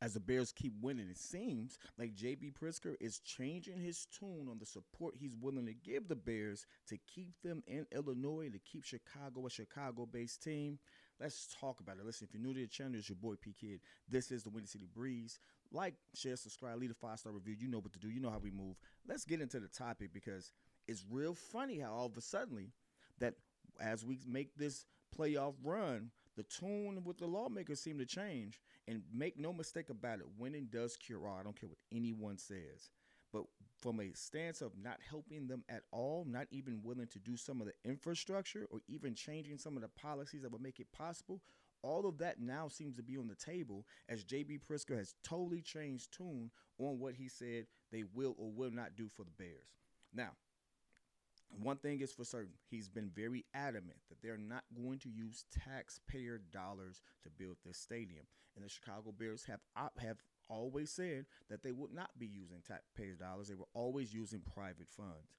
as the Bears keep winning, it seems like J.B. Pritzker is changing his tune on the support he's willing to give the Bears to keep them in Illinois, to keep Chicago a Chicago-based team. Let's talk about it. Listen, if you're new to the channel, it's your boy P Kid. This is the Windy City Breeze. Like, share, subscribe, leave a 5-star review. You know what to do. You know how we move. Let's get into the topic because it's real funny how all of a sudden that as we make this playoff run, the tune with the lawmakers seem to change. And make no mistake about it, winning does cure all. I don't care what anyone says. But from a stance of not helping them at all, not even willing to do some of the infrastructure or even changing some of the policies that would make it possible, all of that now seems to be on the table as J.B. Pritzker has totally changed tune on what he said they will or will not do for the Bears. Now, one thing is for certain, he's been very adamant that they're not going to use taxpayer dollars to build this stadium. And the Chicago Bears have always said that they would not be using taxpayer dollars. They were always using private funds.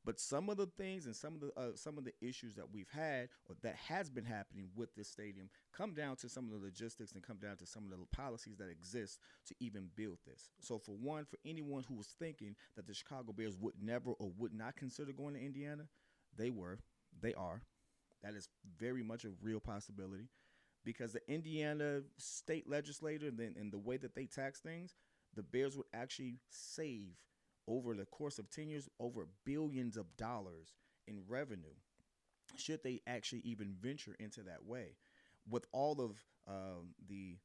But some of the things and some of the issues that we've had or that has been happening with this stadium come down to some of the logistics and come down to some of the policies that exist to even build this. So for one, for anyone who was thinking that the Chicago Bears would never or would not consider going to Indiana, they are. That is very much a real possibility because the Indiana state legislature and the way that they tax things, the Bears would actually save over the course of 10 years, over billions of dollars in revenue, should they actually even venture into that way. With all of the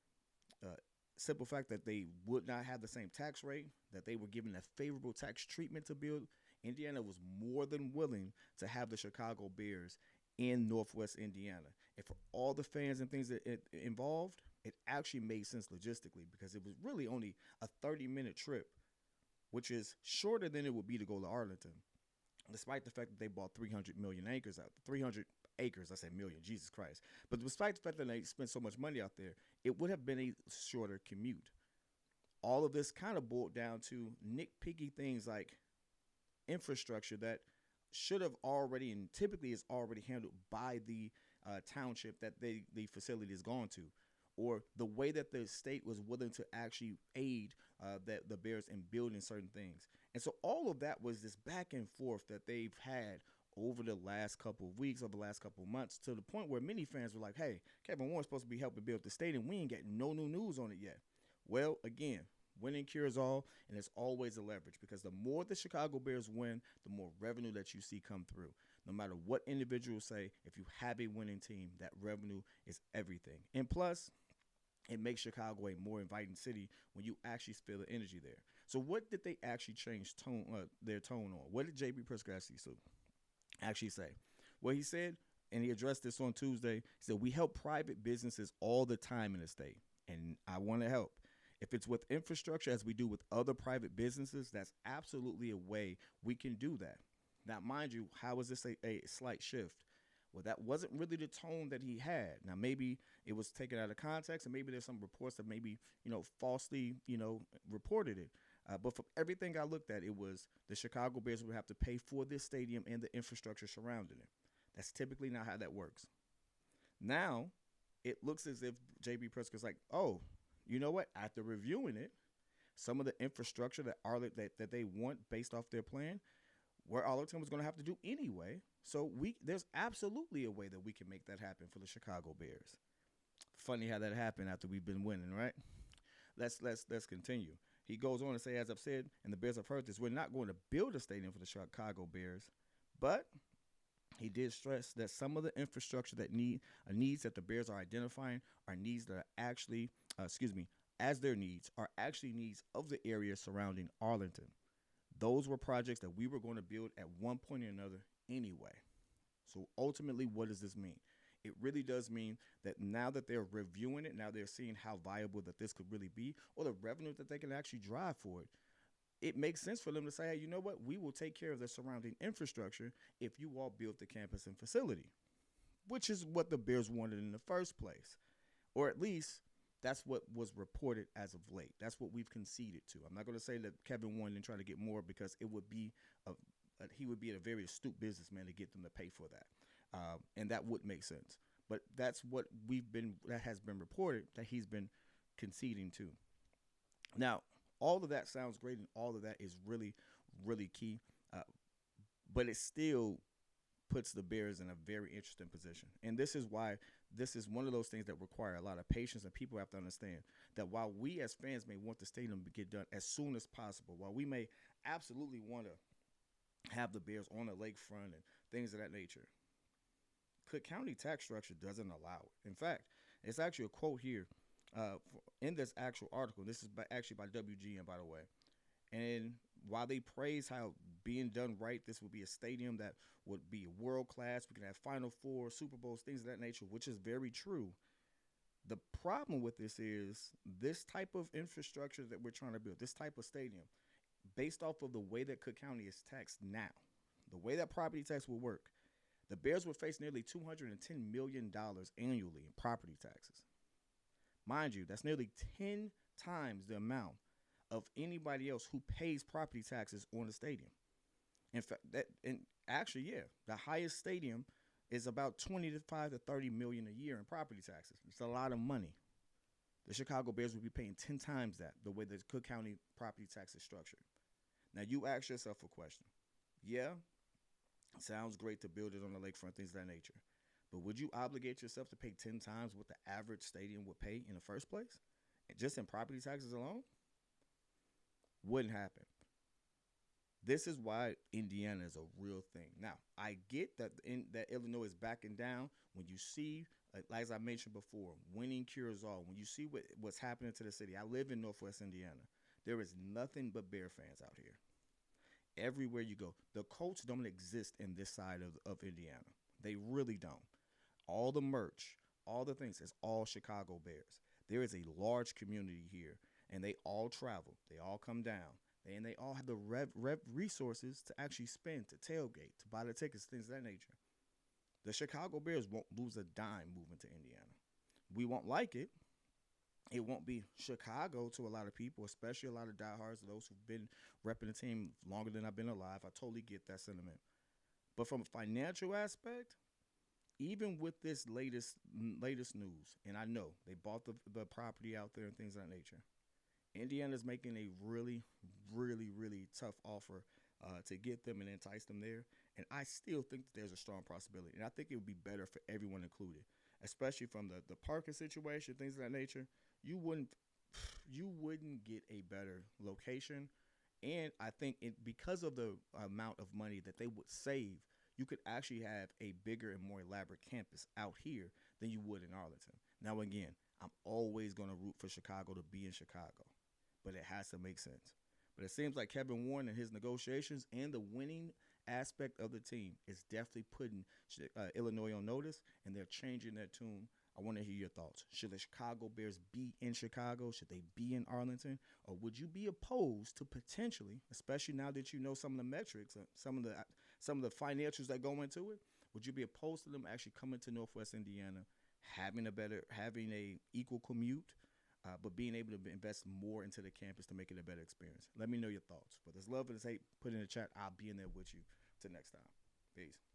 simple fact that they would not have the same tax rate, that they were given a favorable tax treatment to build, Indiana was more than willing to have the Chicago Bears in Northwest Indiana. And for all the fans and things that it involved, it actually made sense logistically because it was really only a 30-minute trip, which is shorter than it would be to go to Arlington, despite the fact that they bought 300 million acres out. 300 acres, I said million, Jesus Christ. But despite the fact that they spent so much money out there, it would have been a shorter commute. All of this kind of boiled down to nitpicky things like infrastructure that should have already and typically is already handled by the township that the facility is gone to, or the way that the state was willing to actually aid that the Bears in building certain things. And so all of that was this back and forth that they've had over the last couple of weeks, over the last couple of months, to the point where many fans were like, hey, Kevin Warren's supposed to be helping build the stadium. We ain't getting no new news on it yet. Well, again, winning cures all, and it's always a leverage because the more the Chicago Bears win, the more revenue that you see come through. No matter what individuals say, if you have a winning team, that revenue is everything. And plus, it makes Chicago a more inviting city when you actually feel the energy there. So what did they actually change their tone on? What did J.B. Pritzker actually say? Well, he said, and he addressed this on Tuesday, he said, we help private businesses all the time in the state, and I want to help. If it's with infrastructure as we do with other private businesses, that's absolutely a way we can do that. Now, mind you, how is this a slight shift? Well, that wasn't really the tone that he had. Now, maybe it was taken out of context, and maybe there's some reports that maybe, falsely, reported it. But from everything I looked at, it was the Chicago Bears would have to pay for this stadium and the infrastructure surrounding it. That's typically not how that works. Now, it looks as if J.B. Pritzker's like, oh, you know what? After reviewing it, some of the infrastructure that they want based off their plan, where Arlington was going to have to do anyway. So there's absolutely a way that we can make that happen for the Chicago Bears. Funny how that happened after we've been winning, right? Let's continue. He goes on to say, as I've said, and the Bears have heard this, we're not going to build a stadium for the Chicago Bears, but he did stress that some of the infrastructure that needs that the Bears are identifying are needs that are actually, as their needs are actually needs of the area surrounding Arlington. Those were projects that we were going to build at one point or another anyway. So ultimately, what does this mean? It really does mean that now that they're reviewing it, now they're seeing how viable that this could really be, or the revenue that they can actually drive for it. It makes sense for them to say, hey, you know what? We will take care of the surrounding infrastructure if you all build the campus and facility, which is what the Bears wanted in the first place. Or at least that's what was reported as of late. That's what we've conceded to. I'm not going to say that Kevin Warren didn't try to get more because it would be he would be a very astute businessman to get them to pay for that. And that would make sense. But that's what that has been reported that he's been conceding to. Now, all of that sounds great, and all of that is really, really key. Uh, but it still puts the Bears in a very interesting position. And this is why this is one of those things that require a lot of patience, and people have to understand that while we as fans may want the stadium to get done as soon as possible, while we may absolutely want to have the Bears on the lakefront and things of that nature, Cook County tax structure doesn't allow it. In fact, it's actually a quote here in this actual article. This is actually by WGN, by the way. And while they praise how being done right, this would be a stadium that would be world class. We can have Final Four, Super Bowls, things of that nature, which is very true. The problem with this is this type of infrastructure that we're trying to build, this type of stadium, based off of the way that Cook County is taxed now, the way that property tax will work, the Bears would face nearly $210 million annually in property taxes. Mind you, that's nearly 10 times the amount of anybody else who pays property taxes on the stadium. In fact, and actually, yeah, the highest stadium is about 25 to 30 million a year in property taxes. It's a lot of money. The Chicago Bears would be paying 10 times that, the way the Cook County property tax is structured. Now, you ask yourself a question. Yeah, it sounds great to build it on the lakefront, things of that nature. But would you obligate yourself to pay 10 times what the average stadium would pay in the first place? Just in property taxes alone? Wouldn't happen. This is why Indiana is a real thing. Now, I get that Illinois is backing down when you see, like as I mentioned before, winning cures all. When you see what's happening to the city. I live in Northwest Indiana. There is nothing but Bear fans out here. Everywhere you go. The Colts don't exist in this side of Indiana. They really don't. All the merch, all the things, it's all Chicago Bears. There is a large community here, and they all travel. They all come down. And they all have the resources to actually spend, to tailgate, to buy the tickets, things of that nature. The Chicago Bears won't lose a dime moving to Indiana. We won't like it. It won't be Chicago to a lot of people, especially a lot of diehards, those who've been repping the team longer than I've been alive. I totally get that sentiment. But from a financial aspect, even with this latest news, and I know they bought the property out there and things of that nature, Indiana's making a really, really, really tough offer to get them and entice them there. And I still think that there's a strong possibility. And I think it would be better for everyone included, especially from the parking situation, things of that nature. You wouldn't get a better location. And I think because of the amount of money that they would save, you could actually have a bigger and more elaborate campus out here than you would in Arlington. Now, again, I'm always going to root for Chicago to be in Chicago, but it has to make sense. But it seems like Kevin Warren and his negotiations and the winning aspect of the team is definitely putting Illinois on notice, and they're changing their tune. I want to hear your thoughts. Should the Chicago Bears be in Chicago? Should they be in Arlington? Or would you be opposed to potentially, especially now that you know some of the metrics, some of the financials that go into it, would you be opposed to them actually coming to Northwest Indiana, having a equal commute, but being able to invest more into the campus to make it a better experience? Let me know your thoughts. But there's love and there's hate. Put in the chat. I'll be in there with you. Till next time. Peace.